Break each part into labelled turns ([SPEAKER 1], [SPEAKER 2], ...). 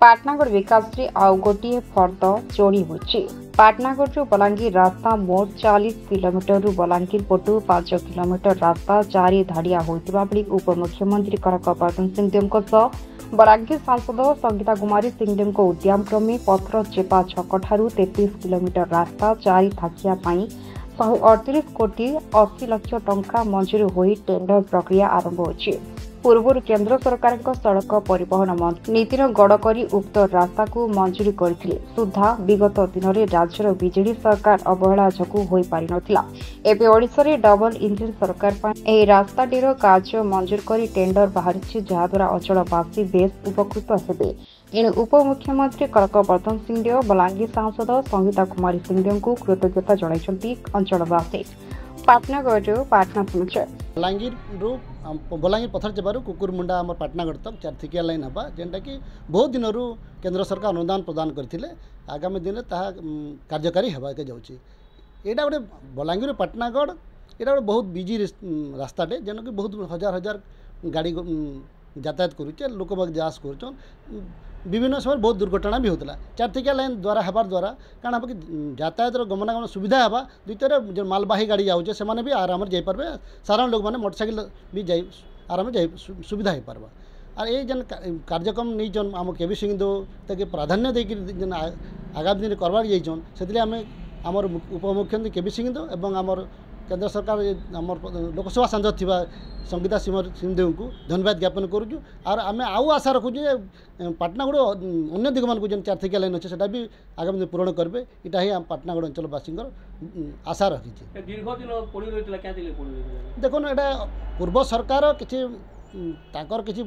[SPEAKER 1] पाटनागढ़ विकास रे आउ गोटे फर्द जोड़ी होछि। पाटनागढ़ बलांगीर रास्ता मोट 40 किलोमीटर बलांगीर पटु 5 किलोमीटर रास्ता चारि धाड़िया होइतिबा बेली उपमुख्यमंत्री कनक वर्धन सिंहदेव बलांगीर सांसद संगीता कुमारी सिंहदेव उद्यम क्रमे पथर चेपा छक ठारू 33 किलोमीटर रास्ता चारि थाकिया 138 कोटी 80 लाख टंका मंजूर होई टेंडर प्रक्रिया आरंभ होछि। पूर्व केंद्र सरकार सड़क परिवहन मंत्री नितिन गडकरी उक्त रास्ता को मंजूरी करथिले सुधा विगत दिन में राज्यर बीजेडी सरकार अवहेला जोगु होई पारि नथिला। एबे ओडिशा रे डबल इंजिन सरकार पर रास्ताटीर कार्य मंजूर कर टेंडर बाहरी जहाद्वारा अंचलवासी बेस उपकृत हेबे। एणे उपमुख्यमंत्री कनक वर्धन सिंहदेव बलांगीर सांसद संगीता कुमारी सिंहदेव को कृतज्ञता जणाइछन्ती अंचलवासी। पाटनागढ़ पाटना समाचार
[SPEAKER 2] बलांगीर पथर चेबारू कुकुरमुंडा आम पाटनागढ़ तक 4 थिकिया लाइन हवा जेनटा कि बहुत दिन केंद्र सरकार अनुदान प्रदान करथिले आगामी दिन ताहा कार्यकारी हवा के जाउची। एटा गोटे बलांगीर पाटनागढ़ एटा गोटे बहुत बिजी रास्ताटे जेन कि बहुत हजार हजार गाड़ी यातायात करुचे लोक जास कर विभिन्न समय बहुत दुर्घटना भी होता। 4 थिकिया लाइन द्वारा हबार द्वारा कारण हम कि यातायात गमनागमन सुविधा हवा द्वितीय जो मालबाही गाड़ी जाऊे से भी आराम से जापर साधारण लोक मैंने मोटरसाइकिल भी जा आराम से सुविधा हो पार्बा। और ये जन कार्यक्रम नहीं जन आम केबी सिंहदेव तक प्राधान्य देकर आगामी दिन करवार जाइछन से आम आमर उपमुख्यमंत्री केबी सिंहदेव एवं आमर केंद्र सरकार आम लोकसभा सांसद थी संगीता सिंहदेव को धन्यवाद ज्ञापन करुचु। और आम आउ आशा रखुचे पाटनागढ़ अन्य दिग मानक जेन 4 थिकिया लाइन अच्छे से भी आगामी दिन पूरण करेंगे इटा ही पाटनागढ़ अंचलवासी आशा रखी। देखो यहाँ पूर्व सरकार किसी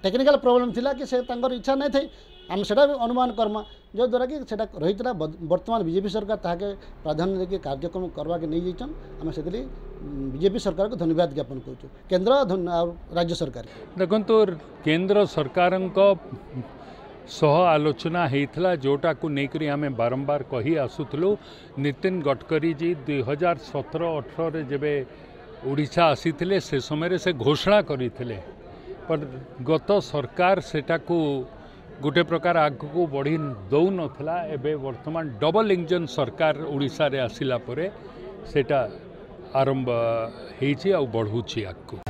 [SPEAKER 2] टेक्निकल प्रॉब्लम थिला कि से इच्छा नहीं थी आम से अनुमान कर्मा जो द्वारा कि रही वर्तमान बीजेपी सरकार ताके प्राधान्य देके कार्यक्रम करवा के नहीं जाइछन आम से बीजेपी सरकार को धन्यवाद ज्ञापन करूँ केंद्र राज्य सरकार।
[SPEAKER 3] देखो तो केंद्र सरकार सह आलोचना होता जोटा को लेकर आम बारंबार कही आसुलु। नितिन गडकरी जी 2017-18 जब ओडिशा आसी से समय से घोषणा करते पर गत सरकार सेटा को गोटे प्रकार आग को बढ़ी दौ नथिला। एबे वर्तमान डबल इंजन सरकार ओडिशा रे आसिला परे सेटा आरंभ होइछि आ बढ़ुछि आग को।